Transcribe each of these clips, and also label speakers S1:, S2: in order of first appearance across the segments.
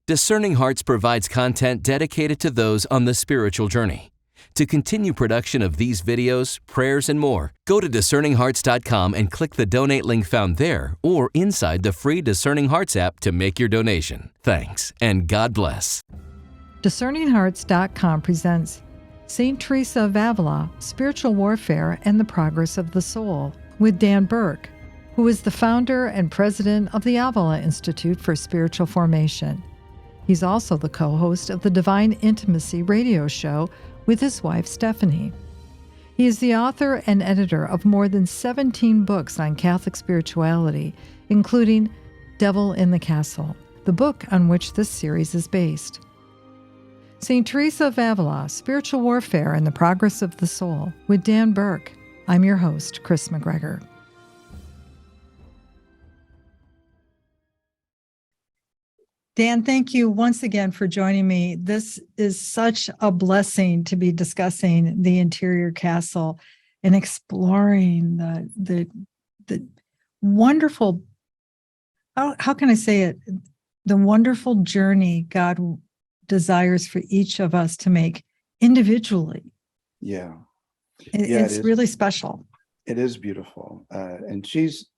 S1: Discerning Hearts provides content dedicated to those on the spiritual journey. To continue production of these videos, prayers, and more, go to discerninghearts.com and click the donate link found there or inside the free Discerning Hearts app to make your donation. Thanks, and God bless.
S2: DiscerningHearts.com presents St. Teresa of Avila, Spiritual Warfare and the Progress of the Soul, with Dan Burke, who is the founder and president of the Avila Institute for Spiritual Formation. He's also the co-host of the Divine Intimacy radio show with his wife, Stephanie. He is the author and editor of more than 17 books on Catholic spirituality, including Devil in the Castle, the book on which this series is based. St. Teresa of Avila, Spiritual Warfare and the Progress of the Soul, with Dan Burke. I'm your host, Kris McGregor. Dan, thank you once again for joining me. This is such a blessing to be discussing the interior castle and exploring the wonderful, how can I say it, the wonderful journey God desires for each of us to make individually.
S3: Yeah.
S2: It's really special.
S3: It is beautiful. And she's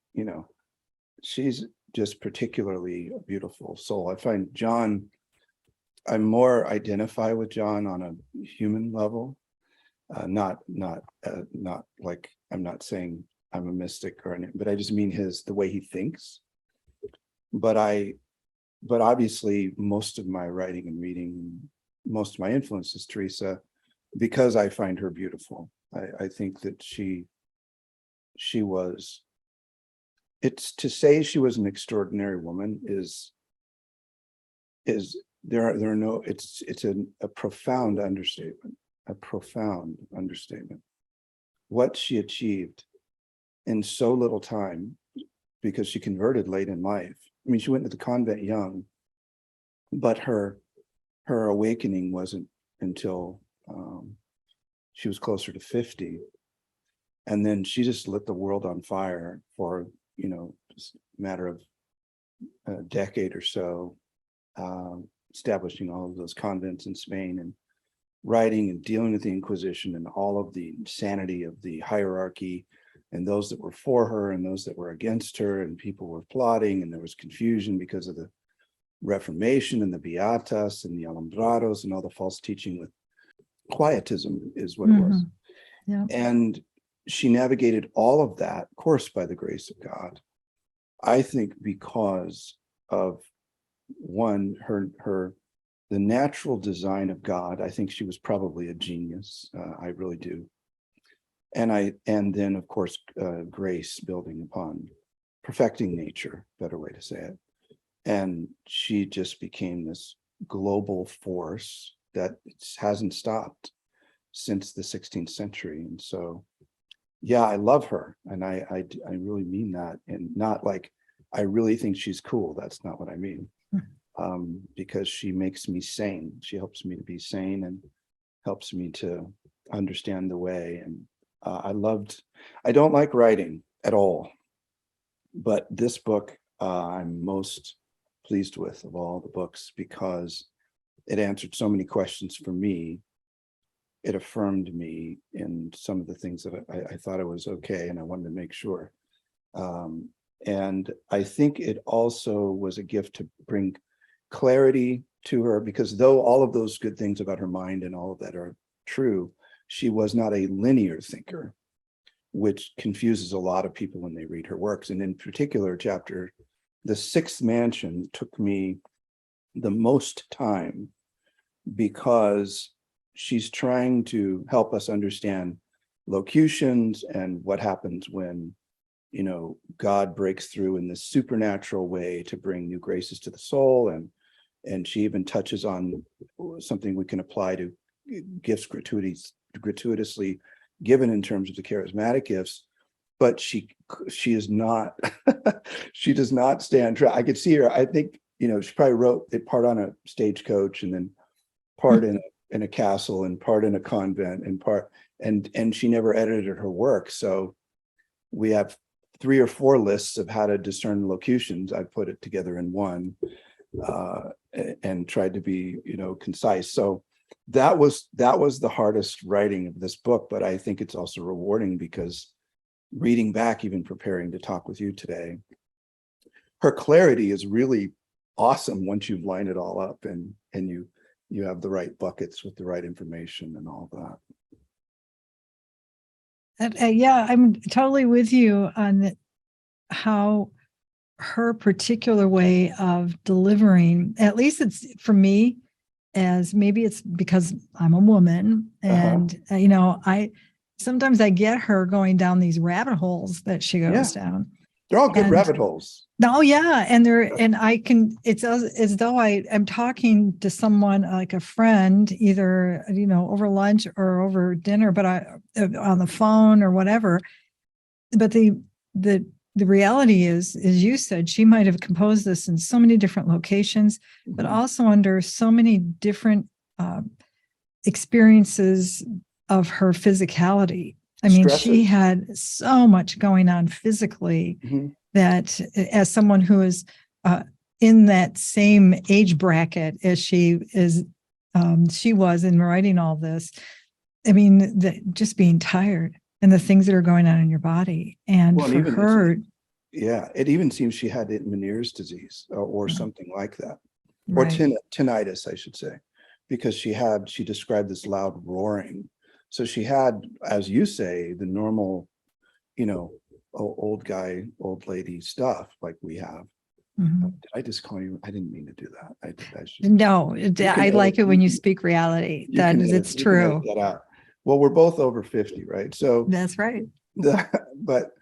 S3: just particularly a beautiful soul. I find John, I more identify with John on a human level, not like, I'm not saying I'm a mystic or anything, but I just mean the way he thinks. But obviously most of my writing and reading, most of my influence is Teresa, because I find her beautiful. I think that she was, it's to say she was an extraordinary woman is there are no, it's a profound understatement, what she achieved in so little time, because she converted late in life. I mean, she went to the convent young, but her awakening wasn't until she was closer to 50. And then she just lit the world on fire for, just a matter of a decade or so, establishing all of those convents in Spain and writing and dealing with the Inquisition and all of the insanity of the hierarchy and those that were for her and those that were against her, and people were plotting, and there was confusion because of the Reformation and the Beatas and the Alumbrados and all the false teaching with Quietism is what it was.
S2: Yeah.
S3: And she navigated all of that, of course, by the grace of God. I think because of one, the natural design of God. I think she was probably a genius. I really do. And then of course, grace building upon perfecting nature, better way to say it. And she just became this global force that hasn't stopped since the 16th century. And so, yeah, I love her. And I really mean that. And not like, I really think she's cool. That's not what I mean. Because she makes me sane. She helps me to be sane and helps me to understand the way. And I don't like writing at all, but this book I'm most pleased with of all the books, because it answered so many questions for me. It affirmed me in some of the things that I thought it was okay, and I wanted to make sure. And I think it also was a gift to bring clarity to her, because though all of those good things about her mind and all of that are true, she was not a linear thinker, which confuses a lot of people when they read her works. And in particular, The Sixth Mansion took me the most time, because she's trying to help us understand locutions and what happens when, God breaks through in this supernatural way to bring new graces to the soul. And she even touches on something we can apply to gifts gratuitously given in terms of the charismatic gifts. But she is not, she does not stand trial. I could see her, I think, she probably wrote it part on a stagecoach and then part in a castle and part in a convent and she never edited her work. So we have 3 or 4 lists of how to discern locutions. I put it together in one. and tried to be, concise. So that was the hardest writing of this book, but I think it's also rewarding because reading back, even preparing to talk with you today, her clarity is really awesome once you've lined it all up and you have the right buckets with the right information and all that.
S2: Yeah, I'm totally with you on how her particular way of delivering, at least it's for me, as maybe it's because I'm a woman and, I sometimes I get her going down these rabbit holes that she goes down.
S3: They're all good rabbit holes.
S2: Oh yeah. And I can, it's as though I'm talking to someone like a friend, either, over lunch or over dinner, but on the phone or whatever. But the reality is, as you said, she might have composed this in so many different locations, but also under so many different experiences of her physicality. I mean, she had so much going on physically that as someone who is in that same age bracket as she was in writing all this, I mean, just being tired and the things that are going on in your body. And for her,
S3: it even seems she had Meniere's disease or something like that, or
S2: right.
S3: tinnitus, I should say, because she described this loud roaring. So she had, as you say, the normal, old guy, old lady stuff like we have. Did I just call you? I didn't mean to do that.
S2: No, I like it when you speak reality. It's true.
S3: Well, we're both over 50, right? So
S2: that's right.
S3: But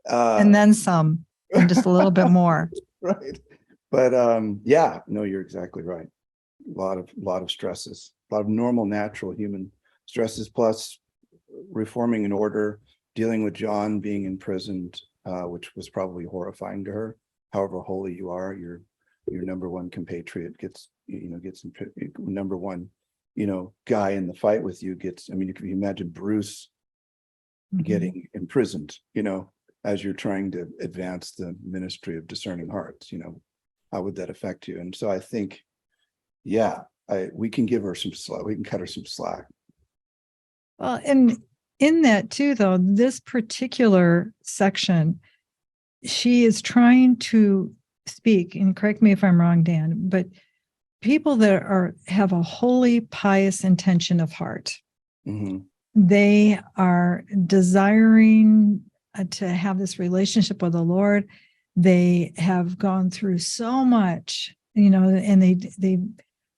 S2: and then some, and just a little bit more.
S3: Right. But no, you're exactly right. A lot of stresses, a lot of normal, natural human stresses, plus reforming an order, dealing with John being imprisoned, which was probably horrifying to her. However holy you are, your number one compatriot gets number one, guy in the fight with you gets. I mean, if you imagine Bruce getting imprisoned, as you're trying to advance the ministry of discerning hearts, how would that affect you? And so I think, we can give her some slack. We can cut her some slack.
S2: Well, and in that too, though, this particular section, she is trying to speak, and correct me if I'm wrong, Dan, but people that have a holy, pious intention of heart, they are desiring to have this relationship with the Lord. They have gone through so much, and they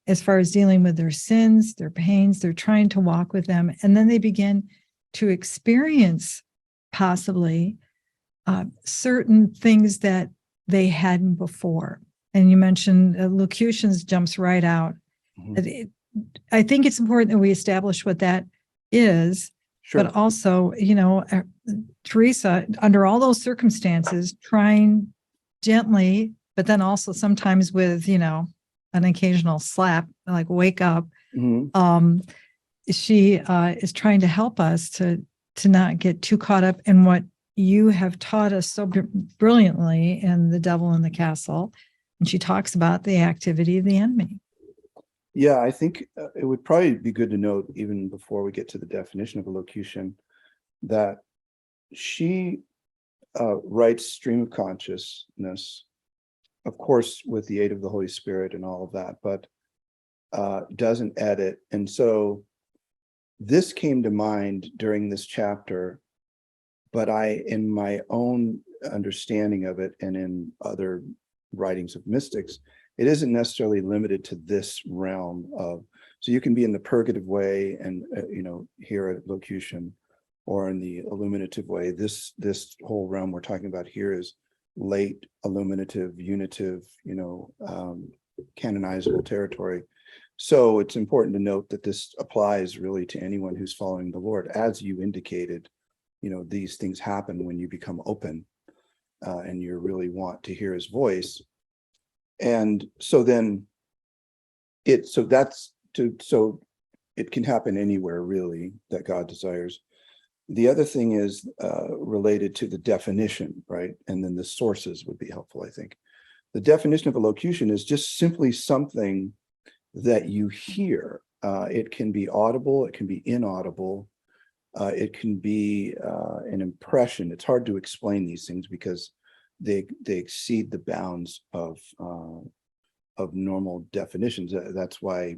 S2: as far as dealing with their sins, their pains, they're trying to walk with them. And then they begin to experience possibly certain things that they hadn't before. And you mentioned locutions jumps right out. I think it's important that we establish what that is, but also, Teresa, under all those circumstances, trying gently, but then also sometimes with, an occasional slap, like wake up. She is trying to help us to not get too caught up in what you have taught us so brilliantly in The Devil in the Castle. And she talks about the activity of the enemy.
S3: Yeah, I think it would probably be good to note, even before we get to the definition of a locution, that she writes stream of consciousness, of course, with the aid of the Holy Spirit and all of that, but doesn't edit. And so this came to mind during this chapter, but in my own understanding of it and in other writings of mystics, it isn't necessarily limited to this realm of, so you can be in the purgative way and, hear a locution, or in the illuminative way. This whole realm we're talking about here is late illuminative, unitive, canonizable territory. So it's important to note that this applies really to anyone who's following the Lord. As you indicated, these things happen when you become open and you really want to hear his voice. And so then it can happen anywhere really that God desires. The other thing is related to the definition, right? And then the sources would be helpful, I think. The definition of a locution is just simply something that you hear. It can be audible, it can be inaudible, it can be an impression. It's hard to explain these things because they exceed the bounds of normal definitions. That's why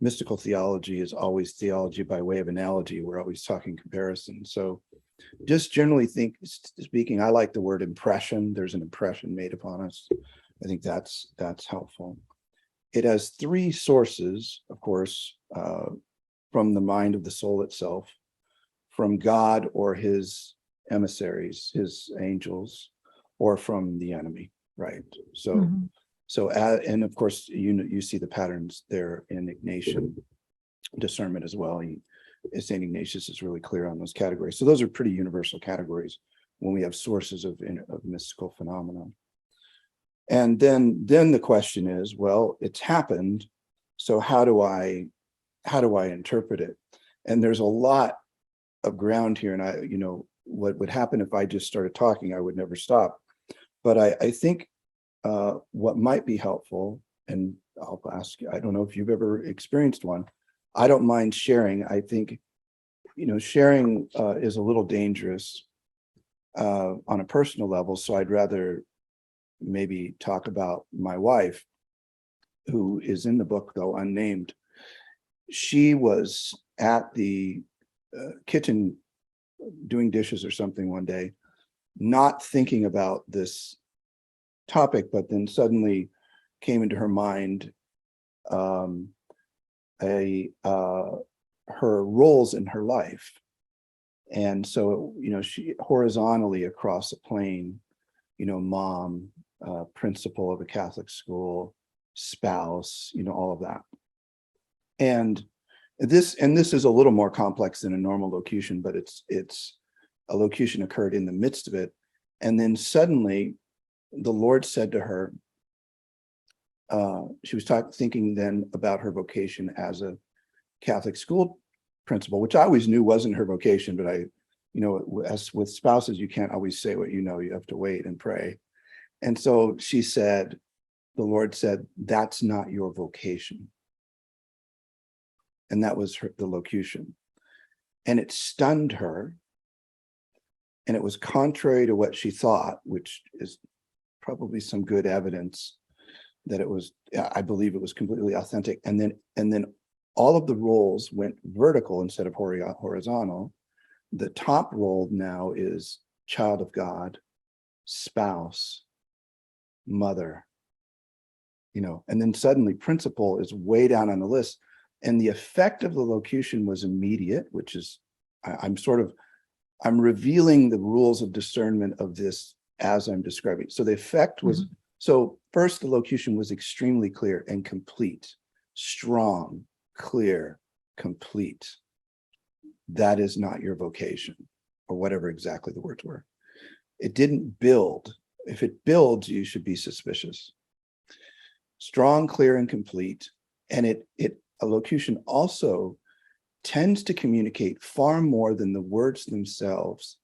S3: mystical theology is always theology by way of analogy. We're always talking comparison. So just generally speaking, I like the word impression. There's an impression made upon us. I think that's helpful. It has three sources, of course, from the mind of the soul itself, from God or his emissaries, his angels, or from the enemy, right? So, and of course, you see the patterns there in Ignatian discernment as well. St. Ignatius is really clear on those categories. So those are pretty universal categories when we have sources of mystical phenomena. And then the question is, well, it's happened, so how do I interpret it? And there's a lot of ground here, and what would happen if I just started talking, I would never stop. But I think what might be helpful, and I'll ask you, I don't know if you've ever experienced one. I don't mind sharing. I think, sharing is a little dangerous on a personal level. So I'd rather maybe talk about my wife, who is in the book, though unnamed. She was at the kitchen doing dishes or something one day, not thinking about this topic, but then suddenly came into her mind her roles in her life. And so, she horizontally across a plane, mom, principal of a Catholic school, spouse, all of that. And this is a little more complex than a normal locution, but it's a locution occurred in the midst of it. And then suddenly the Lord said to her, she was thinking then about her vocation as a Catholic school principal, which I always knew wasn't her vocation, but as with spouses, you can't always say what you have to wait and pray. And so she said, the Lord said, that's not your vocation. And that was the locution. And it stunned her. And it was contrary to what she thought, which is probably some good evidence that I believe it was completely authentic. And then all of the roles went vertical instead of horizontal. The top role now is child of God, spouse, mother, and then suddenly principal is way down on the list. And the effect of the locution was immediate, which is, I'm revealing the rules of discernment of this as I'm describing. So the effect was, so first, the locution was extremely clear and complete, strong, clear, complete. That is not your vocation, or whatever exactly the words were. It didn't build. If it builds, you should be suspicious. Strong, clear, and complete. And a locution also tends to communicate far more than the words themselves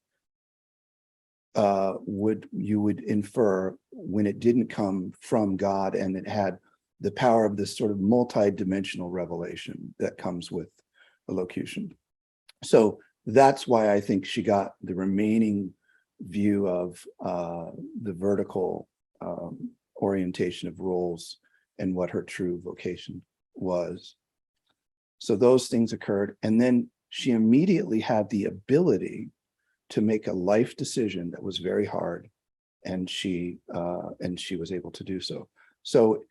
S3: you would infer when it didn't come from God and it had the power of this sort of multi-dimensional revelation that comes with a locution. So that's why I think she got the remaining view of the vertical orientation of roles and what her true vocation was. So those things occurred. And then she immediately had the ability to make a life decision that was very hard. And she was able to do so. So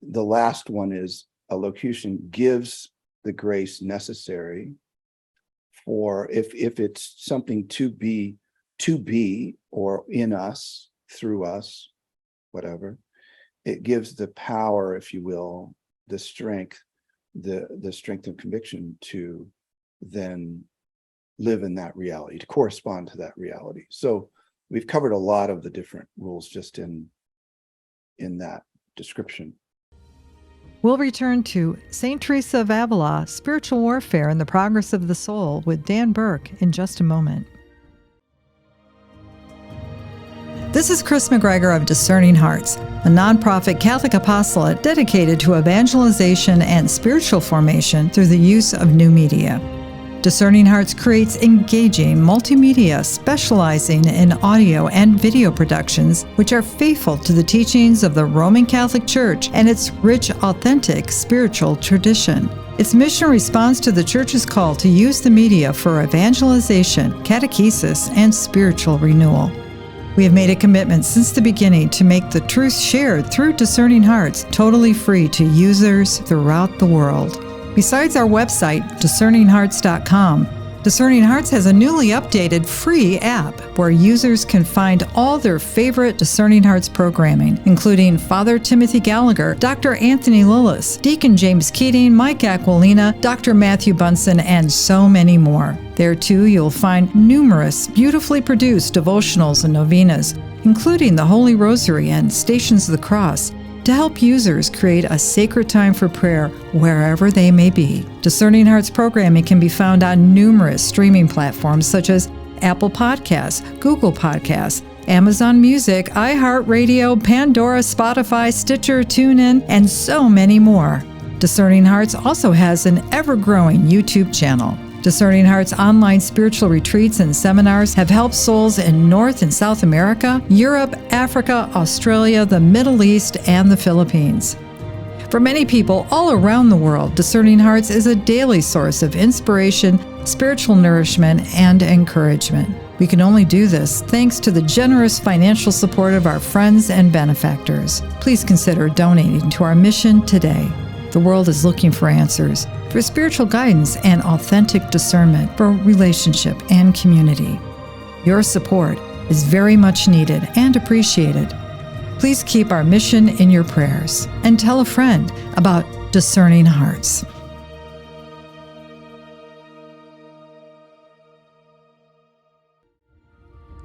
S3: the last one is a locution gives the grace necessary for if it's something to be or in us, through us, whatever, it gives the power, if you will, the strength, the strength of conviction to then live in that reality, to correspond to that reality. So we've covered a lot of the different rules just in that description.
S2: We'll return to St. Teresa of Avila, Spiritual Warfare and the Progress of the Soul with Dan Burke in just a moment. This is Kris McGregor of Discerning Hearts, a nonprofit Catholic apostolate dedicated to evangelization and spiritual formation through the use of new media. Discerning Hearts creates engaging multimedia specializing in audio and video productions which are faithful to the teachings of the Roman Catholic Church and its rich, authentic spiritual tradition. Its mission responds to the Church's call to use the media for evangelization, catechesis, and spiritual renewal. We have made a commitment since the beginning to make the truth shared through Discerning Hearts totally free to users throughout the world. Besides our website, discerninghearts.com, Discerning Hearts has a newly updated free app where users can find all their favorite Discerning Hearts programming, including Father Timothy Gallagher, Dr. Anthony Lillis, Deacon James Keating, Mike Aquilina, Dr. Matthew Bunson, and so many more. There, too, you'll find numerous beautifully produced devotionals and novenas, including the Holy Rosary and Stations of the Cross, to help users create a sacred time for prayer wherever they may be. Discerning Hearts programming can be found on numerous streaming platforms such as Apple Podcasts, Google Podcasts, Amazon Music, iHeartRadio, Pandora, Spotify, Stitcher, TuneIn, and so many more. Discerning Hearts also has an ever-growing YouTube channel. Discerning Hearts online spiritual retreats and seminars have helped souls in North and South America, Europe, Africa, Australia, the Middle East, and the Philippines. For many people all around the world, Discerning Hearts is a daily source of inspiration, spiritual nourishment, and encouragement. We can only do this thanks to the generous financial support of our friends and benefactors. Please consider donating to our mission today. The world is looking for answers, for spiritual guidance and authentic discernment, for relationship and community. Your support is very much needed and appreciated. Please keep our mission in your prayers and tell a friend about Discerning Hearts.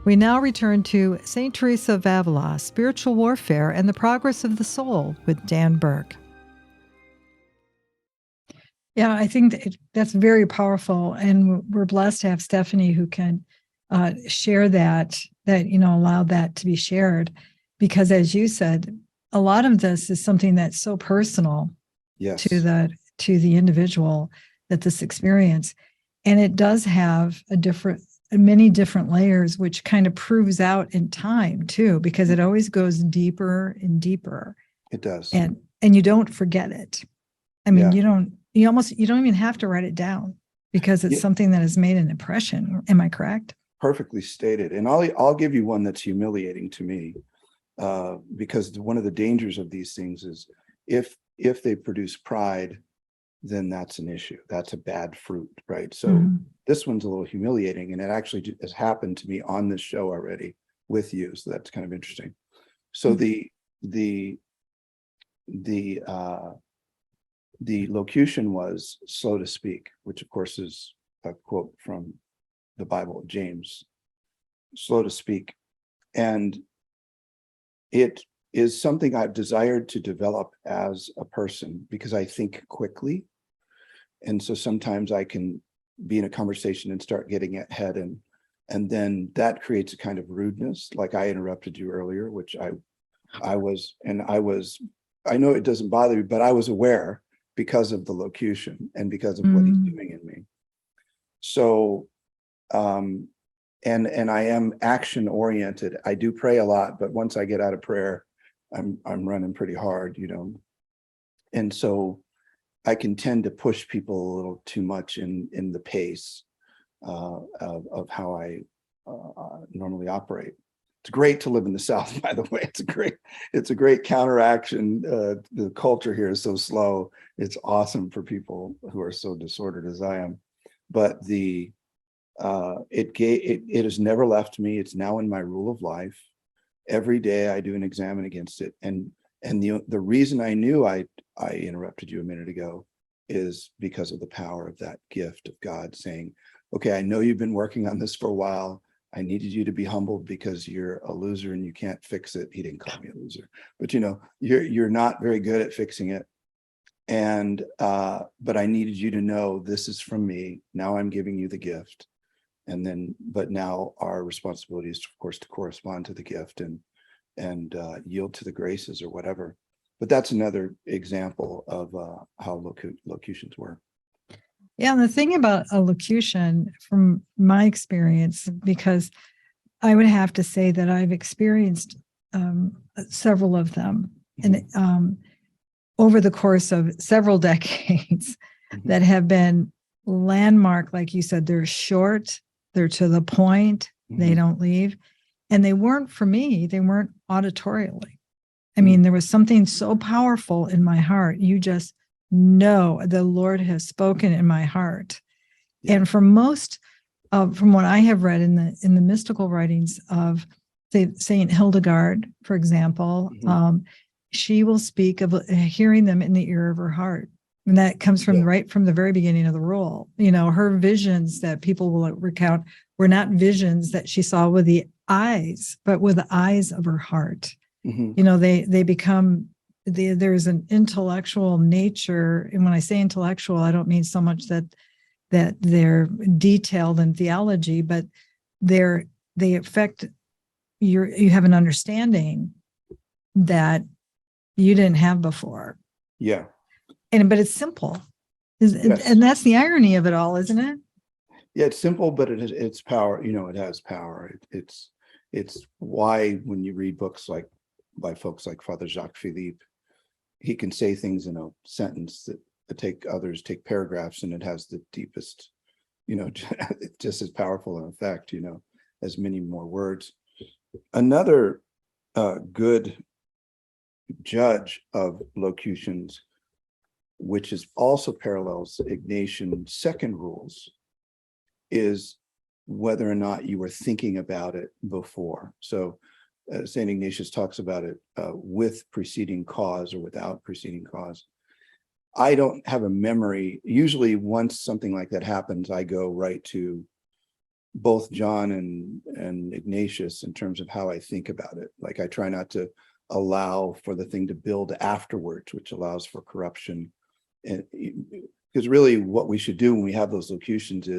S2: We now return to St. Teresa of Avila, Spiritual Warfare and the Progress of the Soul with Dan Burke. Yeah, I think that's very powerful, and we're blessed to have Stephanie who can share that allow that to be shared, because as you said, a lot of this is something that's so personal to the individual that this experience, and it does have many different layers, which kind of proves out in time too, because it always goes deeper and deeper.
S3: It does,
S2: and you don't forget it. I mean, you don't even have to write it down because it's something that has made an impression. Am I correct?
S3: Perfectly stated. And I'll give you one that's humiliating to me, because one of the dangers of these things is if they produce pride, then that's an issue. That's a bad fruit, right? So this one's a little humiliating, and it actually has happened to me on this show already with you. So that's kind of interesting. So the locution was slow to speak, which of course is a quote from the Bible, James, slow to speak. And it is something I've desired to develop as a person because I think quickly. And so sometimes I can be in a conversation and start getting ahead, and then that creates a kind of rudeness, like I interrupted you earlier, which I know it doesn't bother me, but I was aware because of the locution and because of what he's doing in me. So, and I am action oriented. I do pray a lot, but once I get out of prayer, I'm running pretty hard, and so I can tend to push people a little too much in the pace of how I normally operate. It's great to live in the South, by the way. It's a great counteraction. The culture here is so slow. It's awesome for people who are so disordered as I am. But it has never left me. It's now in my rule of life. Every day I do an examine against it. And the reason I knew I interrupted you a minute ago is because of the power of that gift of God saying, okay, I know you've been working on this for a while. I needed you to be humbled because you're a loser and you can't fix it. He didn't call me a loser, but you're not very good at fixing it. And but I needed you to know this is from me. Now I'm giving you the gift. But now our responsibility is, of course, to correspond to the gift and yield to the graces or whatever. But that's another example of how locutions work.
S2: Yeah, and the thing about a locution, from my experience, because I would have to say that I've experienced several of them, and over the course of several decades, that have been landmark. Like you said, they're short, they're to the point, they don't leave. And they weren't, for me, they weren't auditorially. I mean, there was something so powerful in my heart. You just know the Lord has spoken in my heart. Yeah. And for most from what I have read in the mystical writings of Saint Hildegard, for example, she will speak of hearing them in the ear of her heart. And that comes from right from the very beginning of the role. You know, her visions that people will recount were not visions that she saw with the eyes, but with the eyes of her heart. You know, they become, there's an intellectual nature. And when I say intellectual, I don't mean so much that they're detailed in theology, but they affect you have an understanding that you didn't have before.
S3: Yeah.
S2: But it's simple. Yes. And that's the irony of it all, isn't it?
S3: Yeah, it's simple, but it's power. You know, it has power. It's why when you read books by folks like Father Jacques Philippe, he can say things in a sentence that take paragraphs, and it has the deepest, you know, just as powerful an effect, you know, as many more words. Another good judge of locutions, which is also parallels Ignatian second rules, is whether or not you were thinking about it before. So St. Ignatius talks about it with preceding cause or without preceding cause. I don't have a memory. Usually once something like that happens, I go right to both John and Ignatius in terms of how I think about it. Like, I try not to allow for the thing to build afterwards, which allows for corruption. And because really what we should do when we have those locutions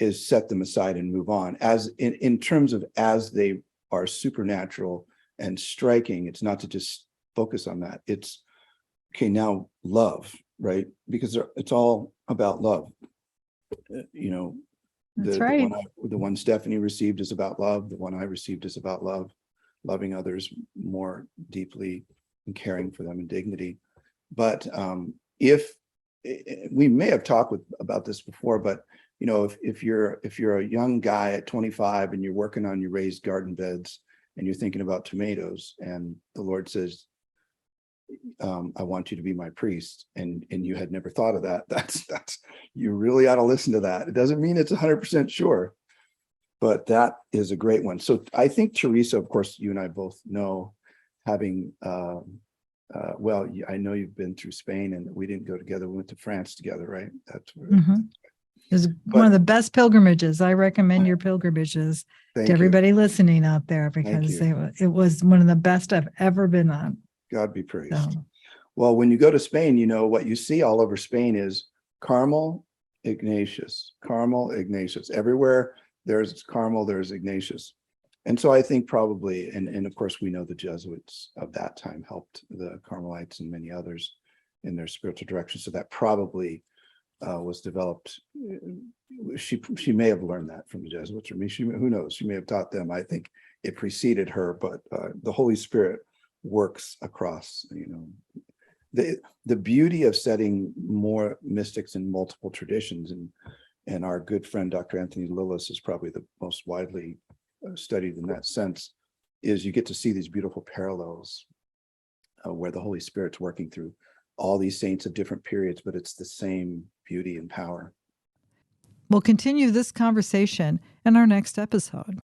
S3: is set them aside and move on. As in terms of as they are supernatural and striking, it's not to just focus on that. It's okay, now love, right? Because it's all about love. You know,
S2: that's right.
S3: The one Stephanie received is about love. The one I received is about love, loving others more deeply and caring for them in dignity. But if we may have talked about this before, but you know, if you're a young guy at 25 and you're working on your raised garden beds and you're thinking about tomatoes, and the Lord says, I want you to be my priest, and you had never thought of that, that's you really ought to listen to that. It doesn't mean it's 100% sure, but that is a great one. So I think Teresa, of course, you and I both know, having well, I know you've been through Spain, and we didn't go together. We went to France together, right? That's where,
S2: it was one of the best pilgrimages. I recommend your pilgrimages to everybody listening out there, because it was one of the best I've ever been on.
S3: God be praised. So. Well, when you go to Spain, you know, what you see all over Spain is Carmel, Ignatius, Carmel, Ignatius. Everywhere there's Carmel, there's Ignatius. And so I think probably, and of course we know the Jesuits of that time helped the Carmelites and many others in their spiritual direction. So that probably was developed. She may have learned that from the Jesuits, or who knows? She may have taught them. I think it preceded her, but the Holy Spirit works across, you know, the beauty of setting more mystics in multiple traditions, and our good friend Dr. Anthony Lillis is probably the most widely studied in that sense, is you get to see these beautiful parallels where the Holy Spirit's working through all these saints of different periods, but it's the same beauty and power.
S2: We'll continue this conversation in our next episode.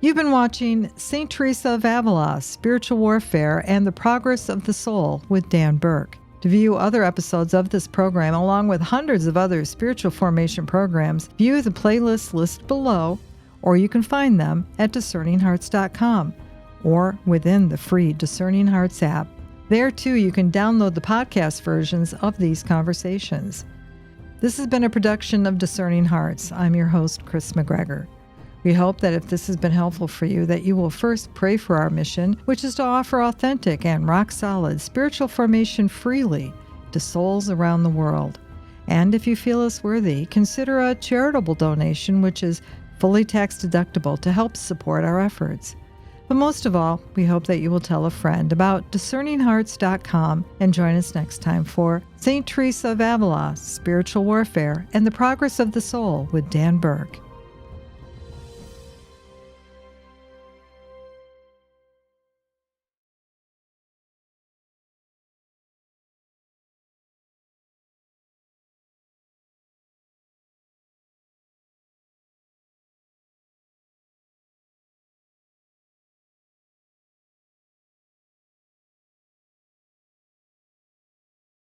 S2: You've been watching St. Teresa of Avila, Spiritual Warfare and the Progress of the Soul with Dan Burke. To view other episodes of this program, along with hundreds of other spiritual formation programs, view the playlist list below, or you can find them at discerninghearts.com or within the free Discerning Hearts app. There, too, you can download the podcast versions of these conversations. This has been a production of Discerning Hearts. I'm your host, Kris McGregor. We hope that if this has been helpful for you, that you will first pray for our mission, which is to offer authentic and rock-solid spiritual formation freely to souls around the world. And if you feel us worthy, consider a charitable donation, which is fully tax-deductible to help support our efforts. But most of all, we hope that you will tell a friend about discerninghearts.com and join us next time for St. Teresa of Avila, Spiritual Warfare and the Progress of the Soul with Dan Burke.